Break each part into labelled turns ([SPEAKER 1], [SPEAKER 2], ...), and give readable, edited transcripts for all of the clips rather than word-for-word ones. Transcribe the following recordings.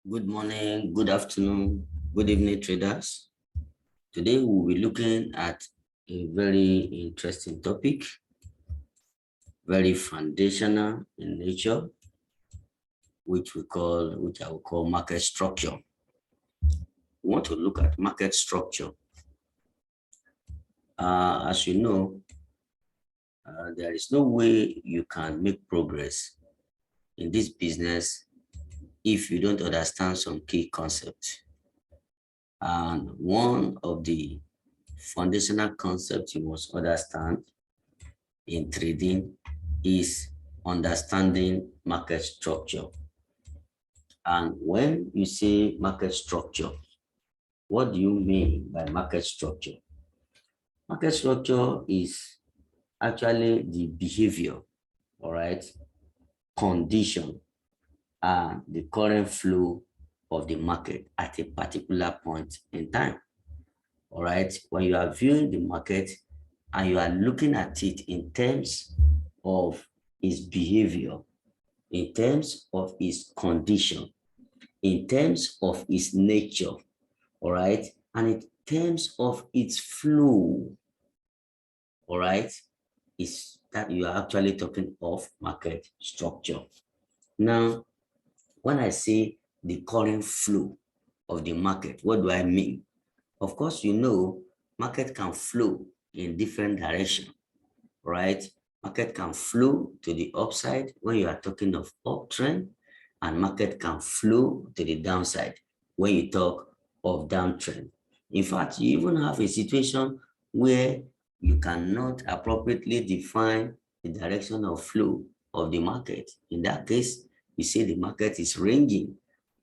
[SPEAKER 1] Good morning, good afternoon, good evening, traders. Today we'll be looking at a very interesting topic, very foundational in nature, which I will call market structure. We want to look at market structure. As you know, there is no way you can make progress in this business if you don't understand some key concepts. And one of the foundational concepts you must understand in trading is understanding market structure. And when you say market structure, what do you mean by market structure? Market structure is actually the behavior, all right, condition, and the current flow of the market at a particular point in time. All right, when you are viewing the market and you are looking at it in terms of its behavior, in terms of its condition, in terms of its nature, all right, and in terms of its flow, all right, is that you are actually talking of market structure. Now, when I say the current flow of the market, what do I mean? Of course, you know, market can flow in different directions, right? Market can flow to the upside when you are talking of uptrend, and market can flow to the downside when you talk of downtrend. In fact, you even have a situation where you cannot appropriately define the direction of flow of the market. In that case, you say the market is ranging.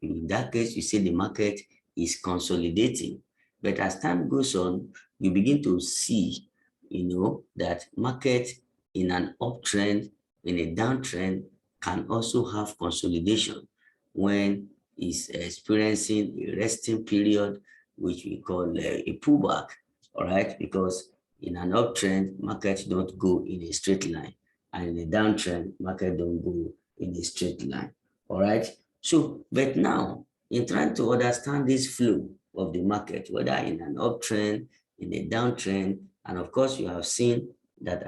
[SPEAKER 1] In that case, you say the market is consolidating. But as time goes on, you begin to see, that market in an uptrend, in a downtrend, can also have consolidation when it's experiencing a resting period, which we call a pullback, all right? Because in an uptrend, market don't go in a straight line, and in a downtrend, market don't go in a straight line, all right? So, but now, in trying to understand this flow of the market, whether in an uptrend, in a downtrend, and of course, you have seen that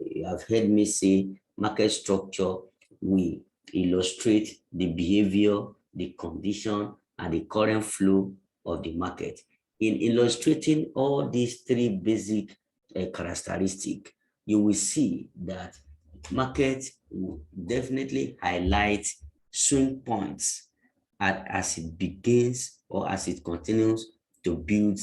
[SPEAKER 1] you have heard me say market structure will illustrate the behavior, the condition, and the current flow of the market. In illustrating all these three basic characteristics, you will see that market will definitely highlight swing points as it begins or as it continues to build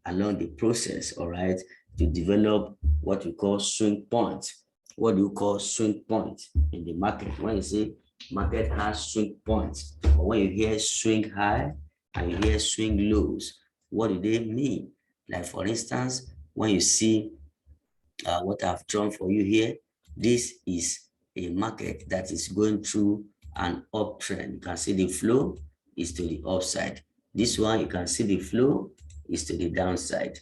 [SPEAKER 1] along the process, all right, to develop what we call swing points. What do you call swing points in the market? When you say market has swing points, or when you hear swing high and you hear swing lows, what do they mean? Like, for instance, when you see what I've drawn for you here, this is a market that is going through an uptrend. You can see the flow is to the upside. This one, you can see the flow is to the downside.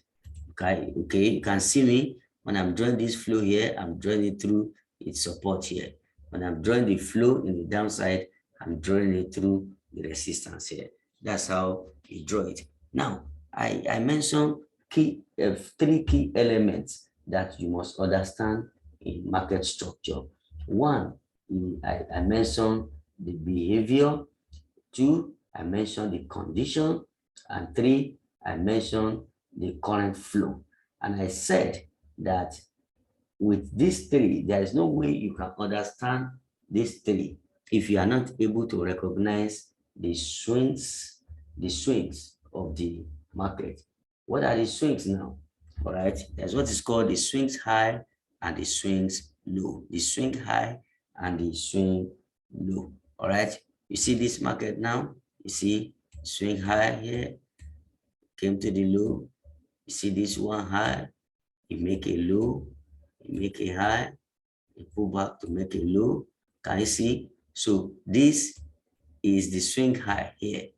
[SPEAKER 1] Okay, you can see me when I'm drawing this flow here, I'm drawing it through its support here. When I'm drawing the flow in the downside, I'm drawing it through the resistance here. That's how you draw it. Now, I mentioned three key elements that you must understand in market structure. One, I mentioned the behavior. Two, I mentioned the condition. And three, I mentioned the current flow. And I said that with these three, there is no way you can understand these three if you are not able to recognize the swings of the market. What are the swings now? All right, there's what is called the swings high and the swings low. The swing high and the swing low. All right, you see this market now? You see swing high here, came to the low. You see this one high, you make a low, you make a high, you pull back to make a low. Can you see? So this is the swing high here.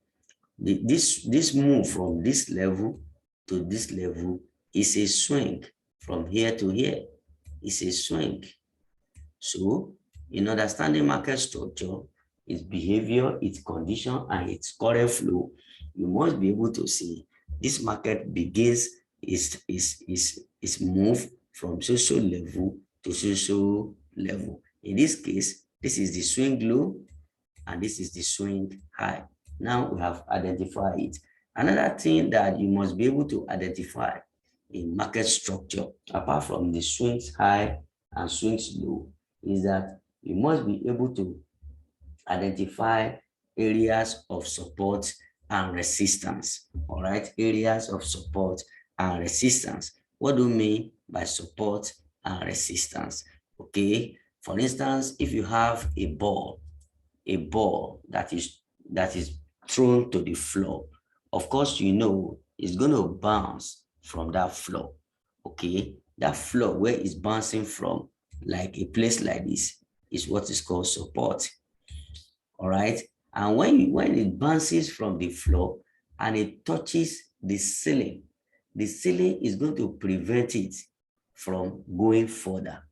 [SPEAKER 1] This move from this level to this level is a swing. From here to here is a swing. So in understanding market structure, its behavior, its condition, and its current flow, you must be able to see this market begins is move from social level to social level. In this case, this is the swing low and this is the swing high. Now we have identified it. Another thing that you must be able to identify in market structure, apart from the swings high and swings low, is that you must be able to identify areas of support and resistance. All right, areas of support and resistance. What do you mean by support and resistance? Okay, for instance, if you have a ball that is thrown to the floor, of course you know it's going to bounce from that floor. Okay, that floor where it's bouncing from, like a place like this, is what is called support. All right, and when it bounces from the floor and it touches the ceiling is going to prevent it from going further,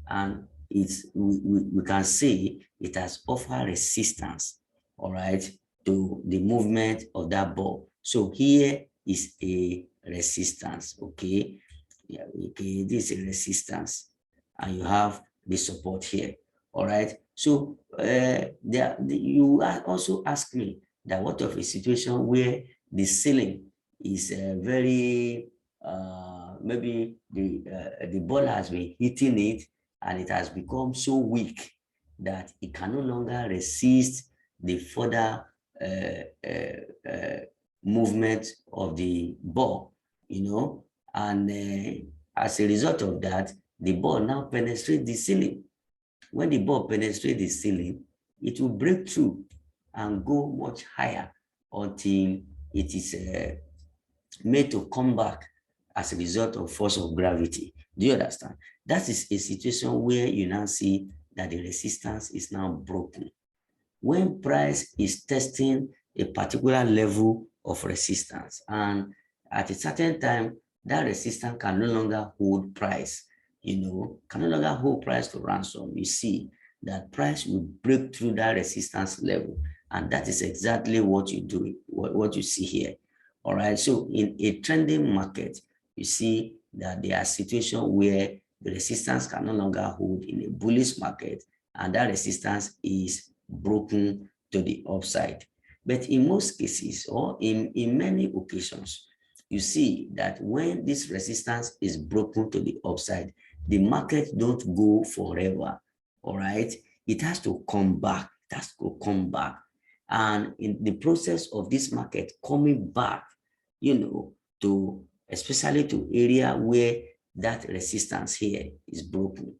[SPEAKER 1] and we can say it has offered resistance, all right, to the movement of that ball. So here is a resistance. Okay, yeah, okay, this is a resistance, and you have the support here. All right, so you also ask me that what of a situation where the ceiling is very maybe the ball has been hitting it and it has become so weak that it can no longer resist the further movement of the ball, and as a result of that, the ball now penetrates the ceiling. When the ball penetrates the ceiling, it will break through and go much higher until it is made to come back as a result of force of gravity. Do you understand? That is a situation where you now see that the resistance is now broken. When price is testing a particular level of resistance, and at a certain time, that resistance can no longer hold price, can no longer hold price to ransom, you see that price will break through that resistance level. And that is exactly what you do, what you see here. All right, so in a trending market, you see that there are situations where the resistance can no longer hold in a bullish market, and that resistance is broken to the upside. But in most cases, or in many occasions, you see that when this resistance is broken to the upside, the market don't go forever. All right, it has to come back. It has to come back. And in the process of this market coming back, to especially to area where that resistance here is broken,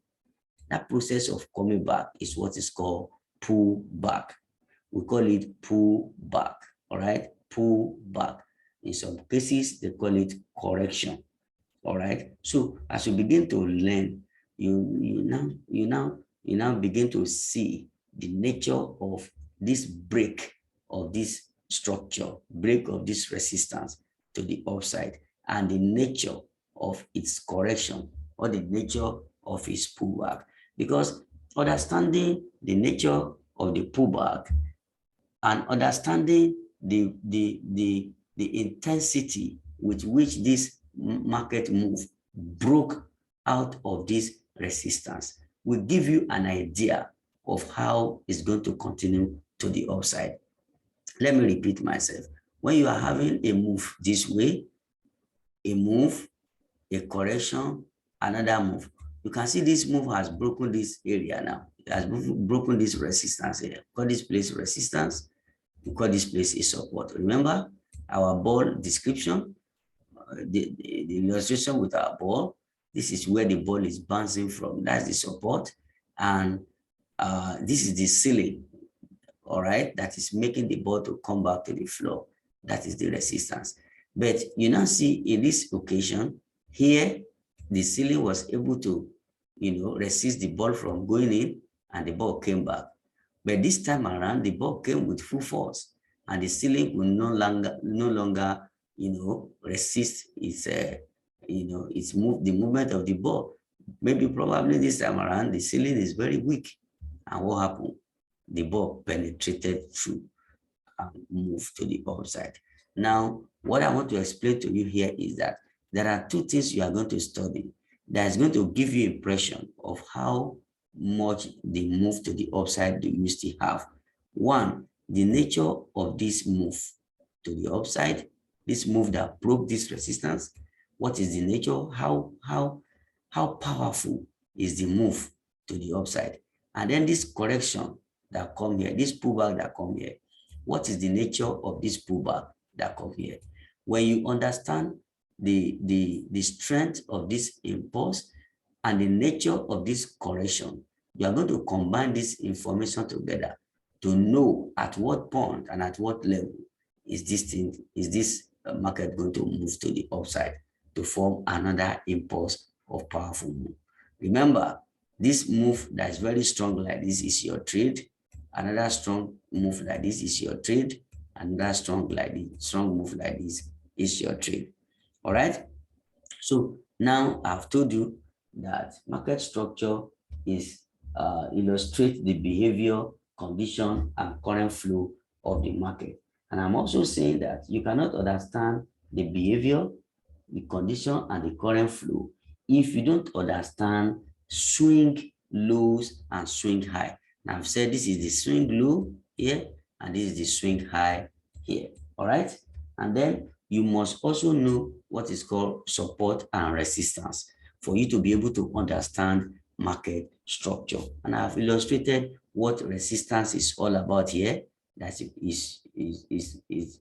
[SPEAKER 1] that process of coming back is what is called pull back. We call it pull back. All right, pull back. In some cases, they call it correction. All right. So as you begin to learn, you now begin to see the nature of this break of this structure, break of this resistance to the upside, and the nature of its correction, or the nature of its pullback. Because understanding the nature of the pullback and understanding the intensity with which this market move broke out of this resistance will give you an idea of how it's going to continue to the upside. Let me repeat myself. When you are having a move this way, a move, a correction, another move, you can see this move has broken this area now. It has broken this resistance here. Call this place resistance. We call this place a support. Remember our ball description, the illustration with our ball. This is where the ball is bouncing from. That's the support. And this is the ceiling, all right, that is making the ball to come back to the floor. That is the resistance. But you now see in this occasion, here, the ceiling was able to, resist the ball from going in, and the ball came back. But this time around, the ball came with full force, and the ceiling will no longer, resist its, the movement of the ball. Maybe probably this time around, the ceiling is very weak. And what happened? the ball penetrated through and moved to the upside. Now, what I want to explain to you here is that there are two things you are going to study that is going to give you impression of how much the move to the upside do you still have. One, the nature of this move to the upside, this move that broke this resistance. What is the nature? How powerful is the move to the upside? And then this correction that come here, this pullback that come here. What is the nature of this pullback that come here? When you understand the strength of this impulse and the nature of this correction, you are going to combine this information together to know at what point and at what level is this market going to move to the upside to form another impulse of powerful move. Remember, this move that is very strong like this is your trade. Another strong move like this is your trade. Another strong move like this is your trade. All right. So now I've told you that market structure is illustrate the behavior, condition, and current flow of the market. And I'm also saying that you cannot understand the behavior, the condition, and the current flow if you don't understand swing lows and swing high. Now I've said this is the swing low here, and this is the swing high here. All right. And then you must also know what is called support and resistance for you to be able to understand market structure. And I've illustrated what resistance is all about here. That is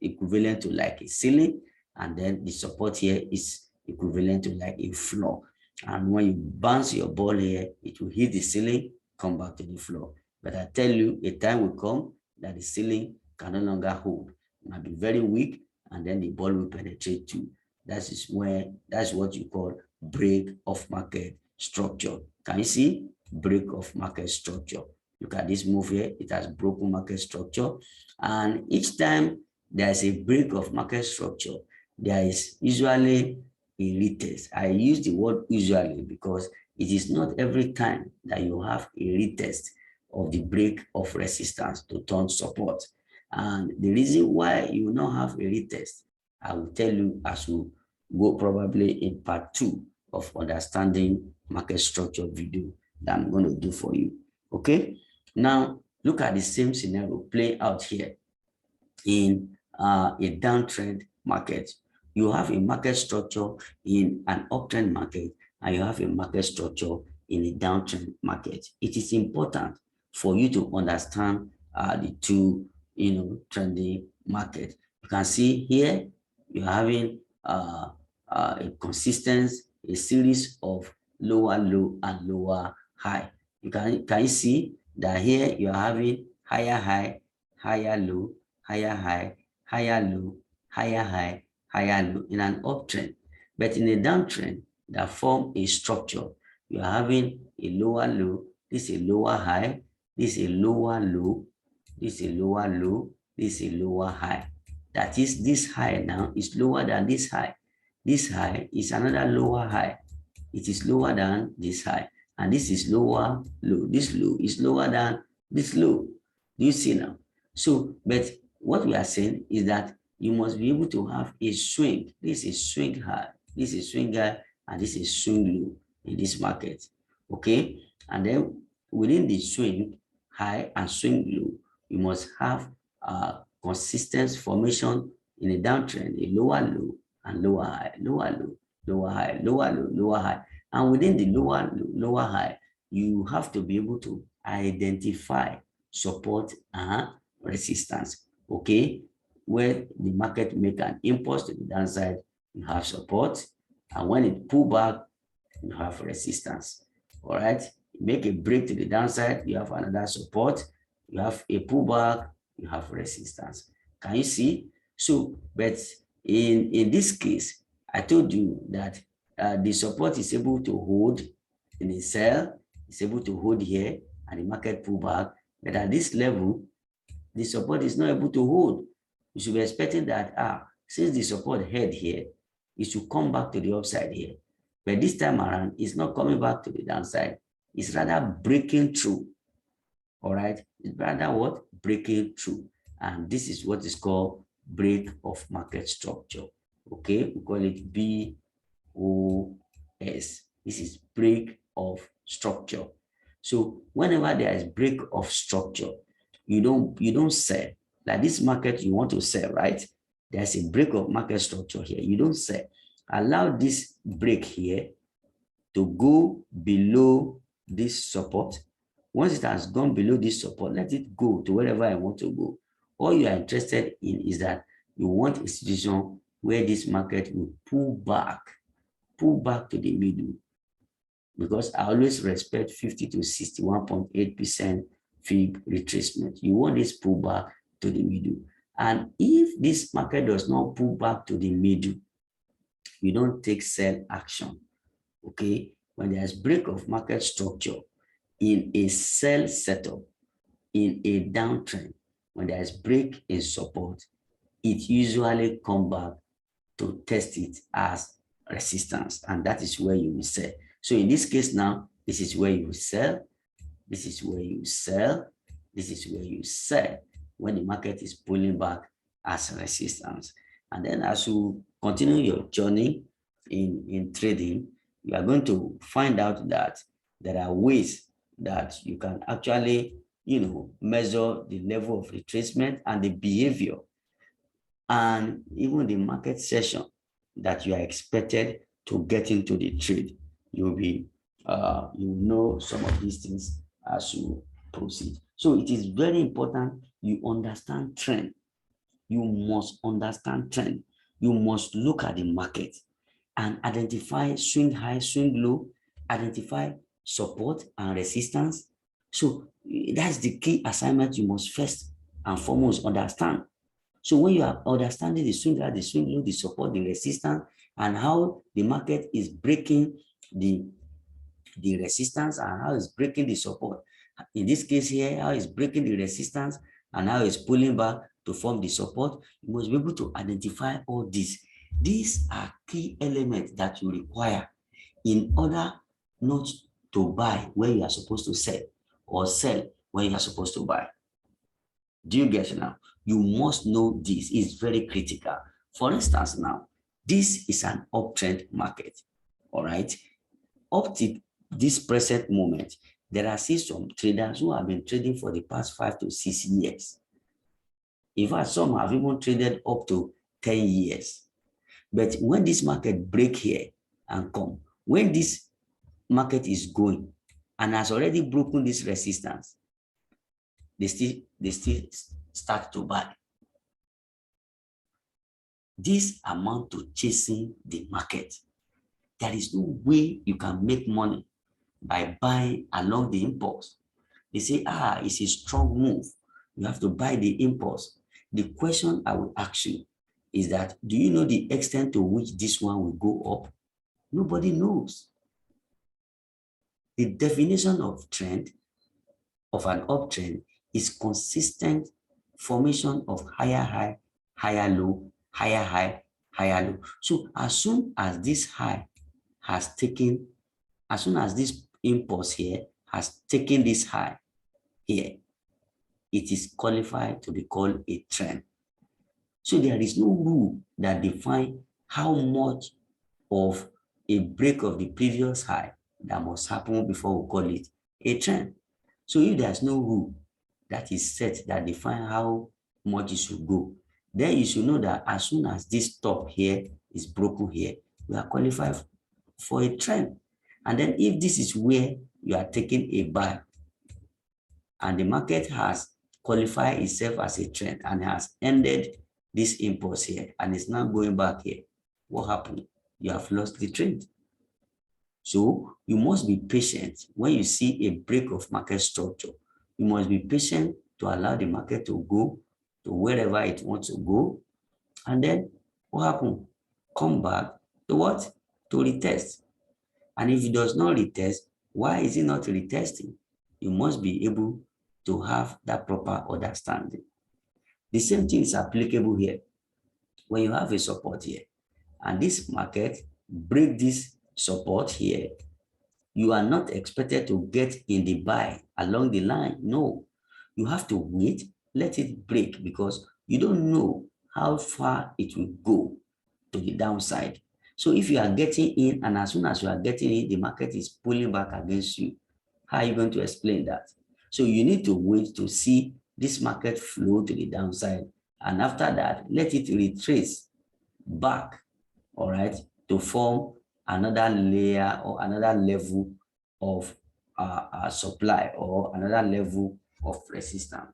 [SPEAKER 1] equivalent to like a ceiling, and then the support here is equivalent to like a floor. And when you bounce your ball here, it will hit the ceiling, come back to the floor. But I tell you, a time will come that the ceiling can no longer hold. It might be very weak, and then the ball will penetrate too. That's what you call break of market structure. Can you see? Break of market structure. Look at this move here. It has broken market structure. And each time there's a break of market structure, there is usually a retest. I use the word usually because it is not every time that you have a retest of the break of resistance to turn support. And the reason why you will not have a retest, I will tell you as we go probably in part 2 of understanding market structure video that I'm going to do for you. Okay. Now look at the same scenario play out here in a downtrend market. You have a market structure in an uptrend market, and you have a market structure in a downtrend market. It is important for you to understand the two, trending market. You can see here you're having a consistent, a series of lower low and lower high. Can you see that here you're having higher high, higher low, higher high, higher low, higher high, higher low in an uptrend. But in a downtrend that form a structure, you are having a lower low, this is a lower high, this is a lower low, this is a lower low, this is a lower high. That is, this high now is lower than this high. This high is another lower high. It is lower than this high. And this is lower low. This low is lower than this low. Do you see now? So, but what we are saying is that you must be able to have a swing. This is swing high, this is swing high, and this is swing low in this market. Okay? And then within the swing high and swing low, you must have a consistent formation in a downtrend, a lower low and lower high, lower low, lower high, lower low, lower high. And within the lower low, lower high, you have to be able to identify support and resistance. Okay, where the market make an impulse to the downside, you have support, and when it pull back, you have resistance. All right, make a break to the downside, you have another support, you have a pullback, you have resistance. Can you see? So, but in this case, I told you that the support is able to hold in a sell, it's able to hold here, and the market pull back. But at this level, the support is not able to hold. You should be expecting that, since the support head here, it should come back to the upside here. But this time around, it's not coming back to the downside. It's rather breaking through All right, it's rather what? Breaking through. And this is what is called break of market structure. Okay, we call it BOS. This is break of structure. So whenever there is break of structure, you don't sell. Like this market, you want to sell, right? There's a break of market structure here. You don't sell. Allow this break here to go below this support. Once it has gone below this support, let it go to wherever I want to go. All you are interested in is that you want a situation where this market will pull back to the middle, because I always respect 50 to 61.8% fib retracement. You want this pullback to the middle. And if this market does not pull back to the middle, you don't take sell action. Okay, when there's break of market structure in a sell setup, in a downtrend, when there's break in support, it usually come back to test it as resistance, and that is where you will sell. So in this case now, this is where you sell, this is where you sell, this is where you sell when the market is pulling back as resistance. And then as you continue your journey in trading, you are going to find out that there are ways that you can actually, measure the level of retracement and the behavior and even the market session that you are expected to get into the trade. You'll be, you know some of these things as you proceed. So it is very important you understand trend. You must understand trend. You must look at the market and identify swing high, swing low, identify support and resistance. So that's the key assignment you must first and foremost understand. So when you are understanding the swing high, the swing low, the support, the resistance, and how the market is breaking the resistance and how it's breaking the support. In this case here, how it's breaking the resistance and how it's pulling back to form the support. You must be able to identify all this. These are key elements that you require in order not to buy where you are supposed to sell or sell where you are supposed to buy. Do you get it now? You must know this. It's very critical. For instance, now, this is an uptrend market. All right. Up to this present moment, there are still some traders who have been trading for the past 5 to 6 years. In fact, some have even traded up to 10 years. But when this market break here and come, when this market is going and has already broken this resistance, they still start to buy. This amount to chasing the market. There is no way you can make money by buying along the impulse. They say, it's a strong move. You have to buy the impulse. The question I will ask you is that, do you know the extent to which this one will go up? Nobody knows. The definition of trend, of an uptrend, is consistent formation of higher high, higher low, higher high, higher low. So as soon as this high has taken, as soon as this impulse here has taken this high here, it is qualified to be called a trend. So there is no rule that defines how much of a break of the previous high that must happen before we call it a trend. So if there's no rule that is set that defines how much it should go, then you should know that as soon as this top here is broken here, we are qualified for a trend. And then if this is where you are taking a buy and the market has qualified itself as a trend and has ended this impulse here and is now going back here, what happened? You have lost the trend. So you must be patient when you see a break of market structure. You must be patient to allow the market to go to wherever it wants to go. And then what happened? Come back to what? To retest. And if it does not retest, why is it not retesting? You must be able to have that proper understanding. The same thing is applicable here. When you have a support here, and this market break this support here, you are not expected to get in the buy along the line. No, you have to wait, let it break, because you don't know how far it will go to the downside. So if you are getting in, and as soon as you are getting in, the market is pulling back against you, how are you going to explain that? So you need to wait to see this market flow to the downside, and after that, let it retrace back, all right, to form another layer or another level of supply, or another level of resistance.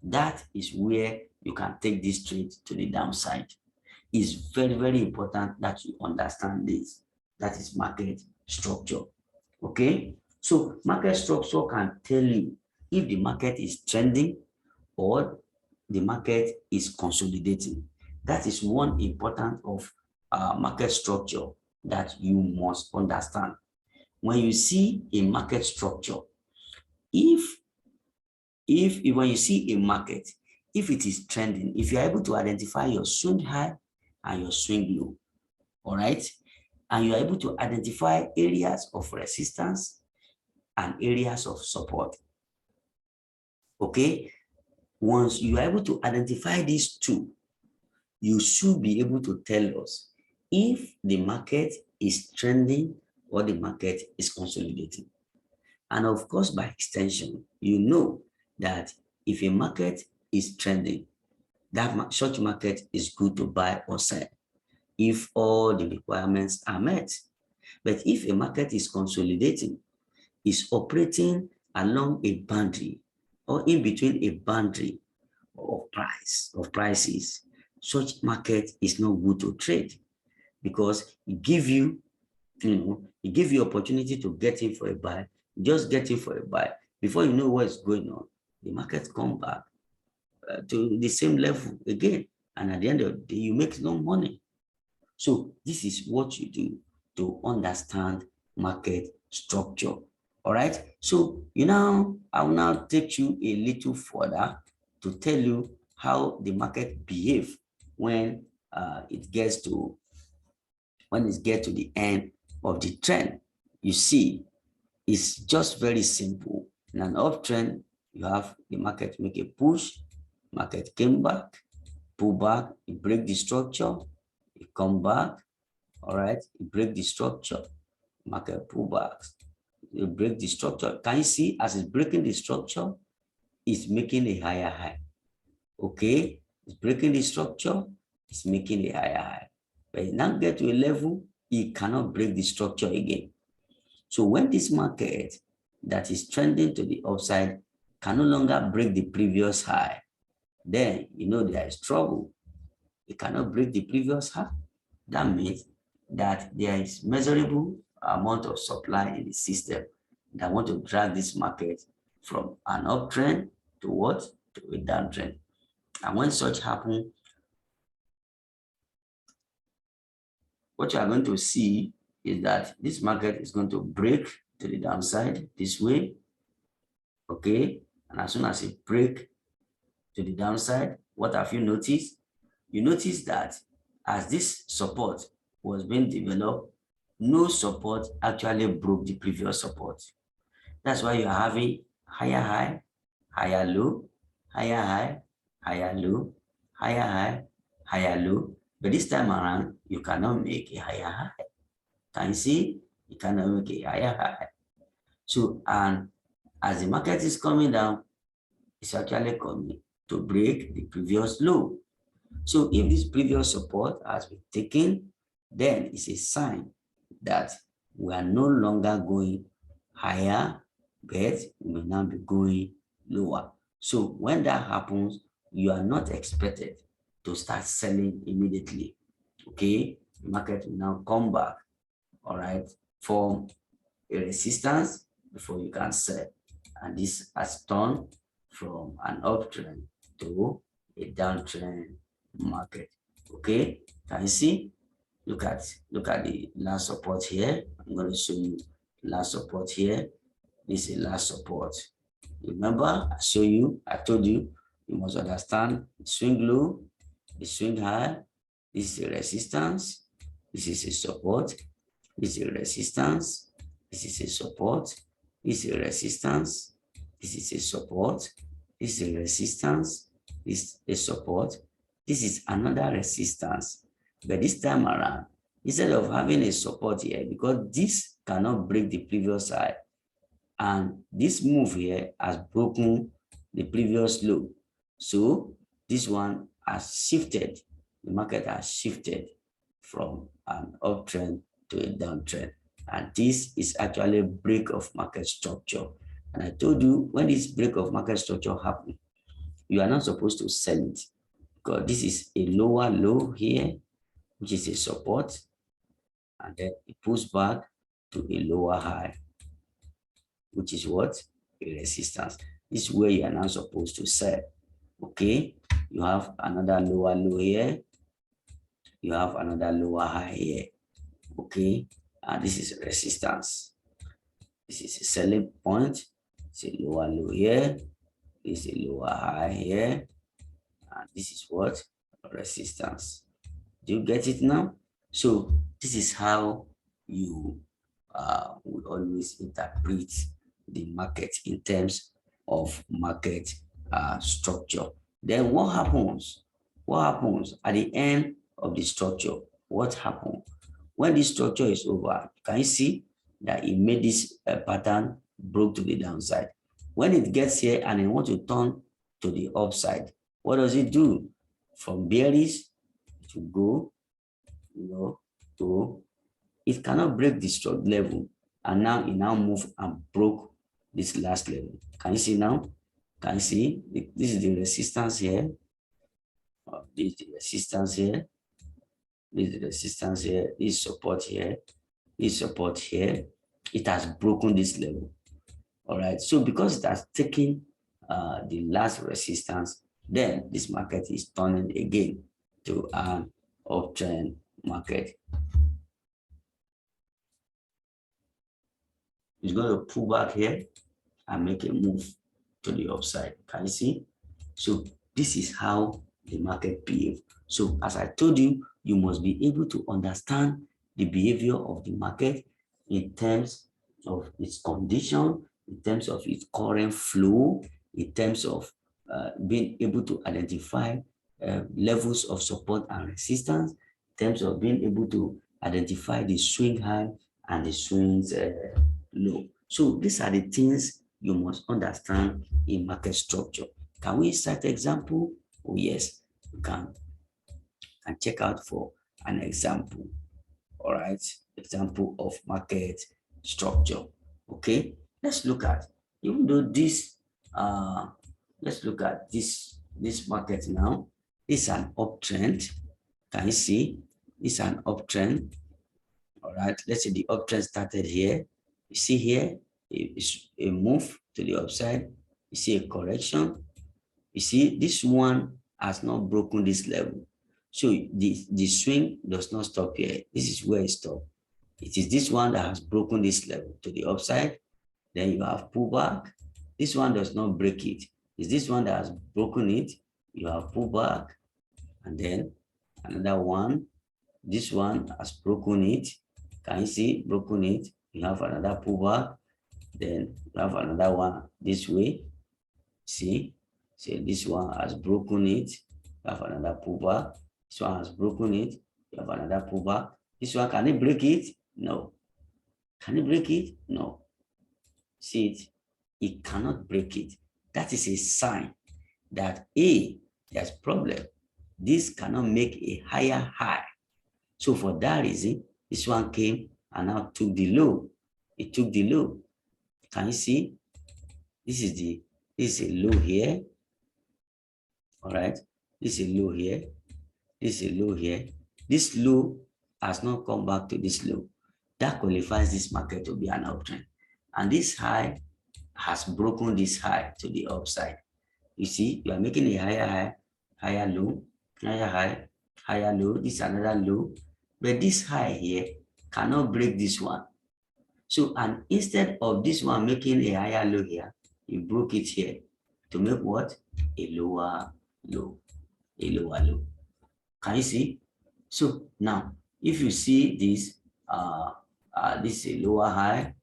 [SPEAKER 1] That is where you can take this trade to the downside. It's very, very important that you understand this. That is market structure. Okay? So market structure can tell you if the market is trending or the market is consolidating. That is one important of market structure that you must understand. When you see a market structure, when you see a market, if it is trending, if you are able to identify your swing high and your swing low, all right, and you are able to identify areas of resistance and areas of support, okay, once you are able to identify these two, you should be able to tell us if the market is trending or the market is consolidating. And of course, by extension, you know that if a market is trending, that such market is good to buy or sell if all the requirements are met. But if a market is consolidating, is operating along a boundary or in between a boundary of prices, such market is not good to trade, because it give you, it give you opportunity to get in for a buy. Just get in for a buy. Before you know what's going on, the market come back to the same level again. And at the end of the day, you make no money. So this is what you do to understand market structure. All right. So I will now take you a little further to tell you how the market behave when it gets to the end of the trend. You see, it's just very simple. In an uptrend, you have the market make a push, market came back, pull back, you break the structure, you come back, all right, you break the structure, market pull back, you break the structure. Can you see as it's breaking the structure, it's making a higher high? Okay, it's breaking the structure, it's making a higher high. But it now get to a level, it cannot break the structure again. So when this market that is trending to the upside can no longer break the previous high, then there is trouble. It cannot break the previous high. That means that there is measurable amount of supply in the system that want to drag this market from an uptrend to what? To a downtrend. And when such happens, what you are going to see is that this market is going to break to the downside this way, okay? And as soon as it break to the downside, what have you noticed? You notice that as this support was being developed, no support actually broke the previous support. That's why you are having higher high, higher low, higher high, higher low, higher high, higher low. But this time around, you cannot make a higher high. Can you see? You cannot make a higher high. So, and as the market is coming down, it's actually coming to break the previous low. So if this previous support has been taken, then it's a sign that we are no longer going higher, but we may now be going lower. So when that happens, you are not expected to start selling immediately. Okay, the market will now come back, all right, form a resistance before you can sell. And this has turned from an uptrend to a downtrend market. Okay, can you see? Look at the last support here. I'm going to show you last support here. This is last support. Remember, I told you, you must understand the swing low, the swing high. This is a resistance. This is a support. This is a resistance. This is a support. This is a resistance. This is a support. This is a resistance, this is a support, this is another resistance. But this time around, instead of having a support here, because this cannot break the previous high, and this move here has broken the previous low. So this one has shifted, the market has shifted from an uptrend to a downtrend. And this is actually a break of market structure. And I told you, when this break of market structure happens, you are not supposed to sell it, because this is a lower low here, which is a support, and then it pulls back to a lower high, which is what? A resistance. This is where you are now supposed to sell. Okay, you have another lower low here, you have another lower high here. Okay, and this is resistance. This is a selling point. It's a lower low here, this is a lower high here, and this is what? Resistance. Do you get it now? So this is how you will always interpret the market in terms of market structure. Then what happens? What happens at the end of the structure? What happens? When this structure is over, can you see that it made this pattern broke to the downside? When it gets here and it wants to turn to the upside, what does it do? From bearish to go, to it cannot break the structure level, and now it now moved and broke this last level. Can you see now? Can you see? This is the resistance here. This is the resistance here. This is the resistance here. This is support here. This is support here. It has broken this level. All right. So because it has taken the last resistance, then this market is turning again to an uptrend market. It's going to pull back here and make a move to the upside. Can you see? So this is how the market behaves. So as I told you, you must be able to understand the behavior of the market in terms of its condition, in terms of its current flow, in terms of being able to identify levels of support and resistance, in terms of being able to identify the swing high and the swings low. So these are the things you must understand in market structure. Can we cite example? Oh yes, you can. And check out for an example. All right, example of market structure. Okay, let's look at, even though this let's look at this market now. This is an uptrend. Can you see? This is an uptrend. All right, let's say the uptrend started here. You see here, it's a move to the upside. You see a correction. You see this one has not broken this level. So the swing does not stop here. This is where it stops. It is this one that has broken this level to the upside. Then you have pullback. This one does not break it. It's this one that has broken it. You have pullback. And then another one. This one has broken it. Can you see? Broken it. You have another pullback. Then you have another one this way. See? So this one has broken it. You have another pullback. This one has broken it. You have another pullback. This one, can it break it? No. Can it break it? No. See it? It cannot break it. That is a sign that there's problem. This cannot make a higher high. So for that reason, this one came and now took the low. It took the low. Can you see? This is a low here. All right. This is a low here. This is a low here. This low has not come back to this low. That qualifies this market to be an uptrend. And this high has broken this high to the upside. You see, you are making a higher high, higher low, higher high, higher low. This is another low. But this high here cannot break this one. So, and instead of this one making a higher low here, you broke it here to make what? A lower low. A lower low. Can you see? So now, if you see this, this is a lower high,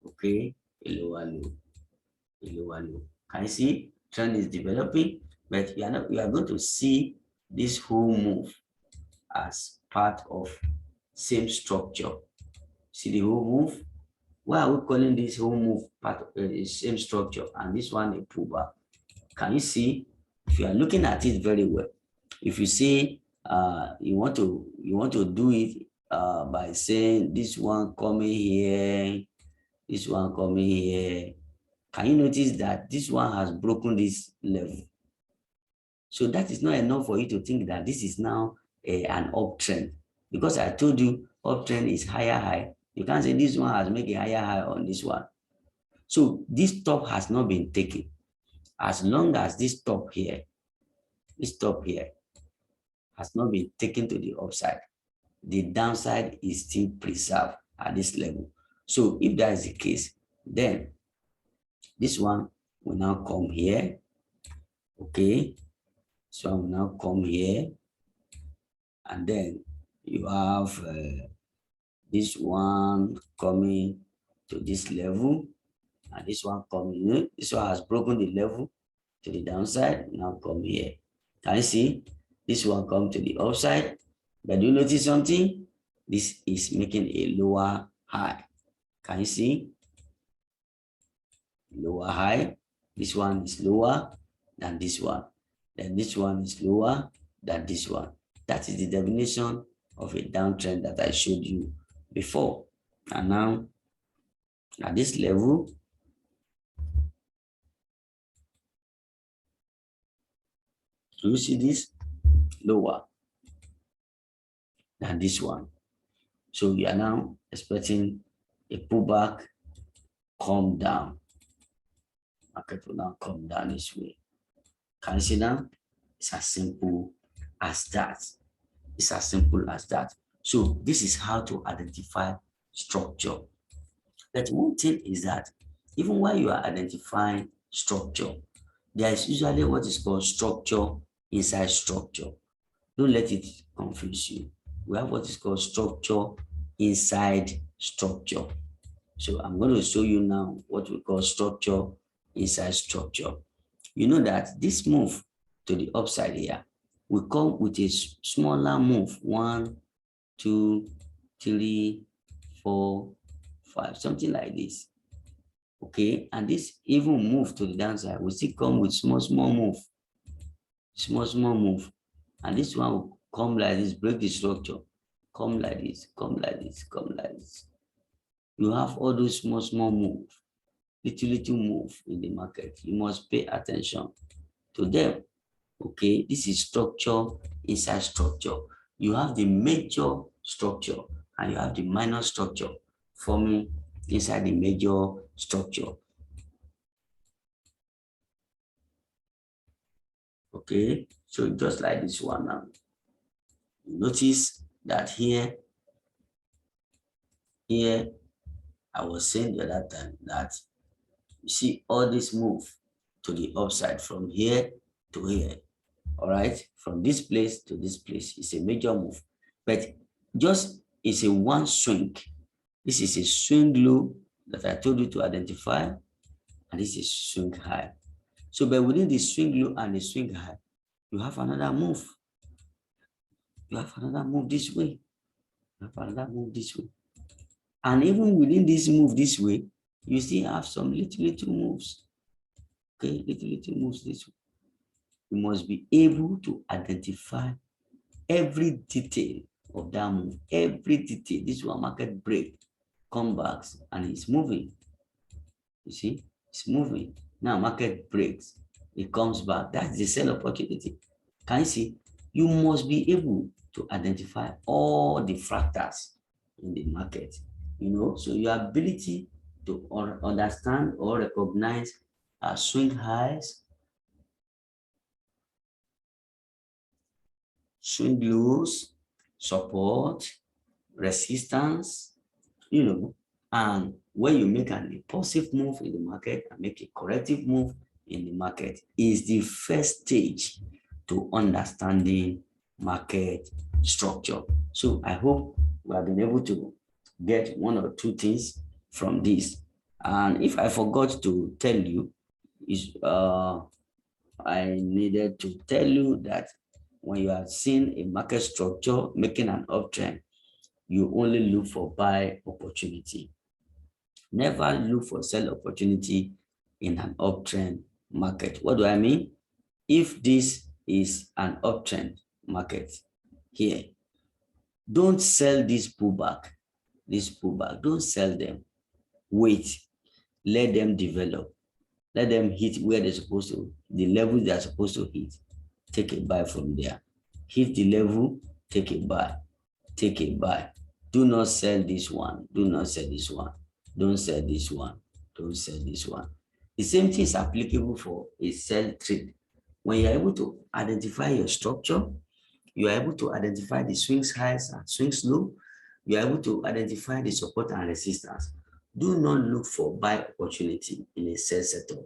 [SPEAKER 1] okay, a lower low, a lower low. Can you see? Trend is developing, but you are going to see this whole move as part of same structure. See the whole move? Why are we calling this whole move part of the same structure and this one a pullback? Can you see? If you are looking at it very well, if you say you want to do it by saying this one coming here, this one coming here, can you notice that this one has broken this level? So that is not enough for you to think that this is now an uptrend, because I told you uptrend is higher high. You can't say this one has made a higher high on this one. So this top has not been taken. As long as this top here has not been taken to the upside, the downside is still preserved at this level. So if that is the case, then this one will now come here. Okay, this one will now come here, and then you have this one coming to this level, and this one coming in. This one has broken the level to the downside, now come here. Can you see? This one come to the upside, but do you notice something? This is making a lower high. Can you see? Lower high. This one is lower than this one. Then this one is lower than this one. That is the definition of a downtrend that I showed you before. And now, at this level, do you see this? Lower than this one. So we are now expecting a pullback, come down. Market will now come down this way. Can you see now? It's as simple as that. It's as simple as that. So this is how to identify structure. But one thing is that even while you are identifying structure, there is usually what is called structure inside structure. Don't let it confuse you. We have what is called structure inside structure. So I'm going to show you now what we call structure inside structure. You know that this move to the upside here will come with a smaller move. 1, 2, 3, 4, 5, something like this. Okay, and this even move to the downside will still come with small move. Small move. And this one will come like this, break the structure. Come like this, come like this, come like this. You have all those small moves, little move in the market. You must pay attention to them. Okay, this is structure inside structure. You have the major structure and you have the minor structure forming inside the major structure. Okay, so just like this one now. Notice that here I was saying the other time that you see all this move to the upside from here to here. All right, from this place to this place is a major move, but just it's a one swing. This is a swing low that I told you to identify, and this is swing high. So, but within the swing low and the swing high, you have another move. You have another move this way. You have another move this way. And even within this move this way, you still have some little moves. Okay, little moves this way. You must be able to identify every detail of that move, every detail. This one market break, come back, and it's moving. You see, it's moving. Now market breaks, it comes back. That's the sell opportunity. Can you see? You must be able to identify all the fractals in the market. You know, so your ability to understand or recognize swing highs, swing lows, support, resistance, you know, and when you make an impulsive move in the market and make a corrective move in the market is the first stage to understanding market structure. So I hope we have been able to get one or two things from this. And if I forgot to tell you, is I needed to tell you that when you are seeing a market structure making an uptrend, you only look for buy opportunity. Never look for sell opportunity in an uptrend market. What do I mean? If this is an uptrend market here, don't sell this pullback. Don't sell them. Wait, let them develop. Let them hit where they're supposed to, the level they're supposed to hit. Take a buy from there. Hit the level, take a buy. Take a buy. Do not sell this one. Do not sell this one. Don't sell this one. Don't sell this one. The same thing is applicable for a sell trade. When you're able to identify your structure, you are able to identify the swings highs and swings low. You are able to identify the support and resistance. Do not look for buy opportunity in a sell setup.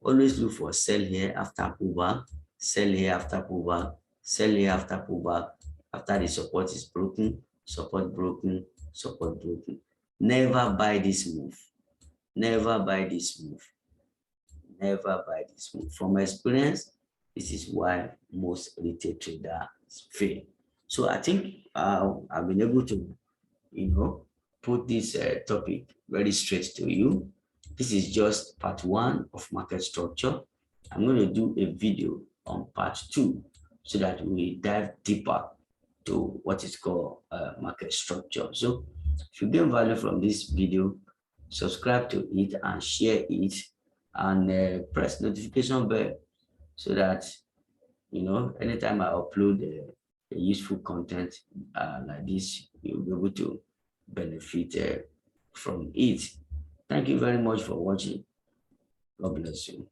[SPEAKER 1] Always look for sell here after pullback, sell here after pullback, sell here after pullback. After the support is broken, support broken, support broken. Never buy this move. Never buy this move. Never buy this move. From experience, this is why most retail traders fail. So I think I've been able to, put this topic very straight to you. This is just part one of market structure. I'm going to do a video on part two so that we dive deeper to what is called market structure. So if you gain value from this video, subscribe to it and share it, and press notification bell so that anytime I upload a useful content like this, you'll be able to benefit from it. Thank you very much for watching. God bless you.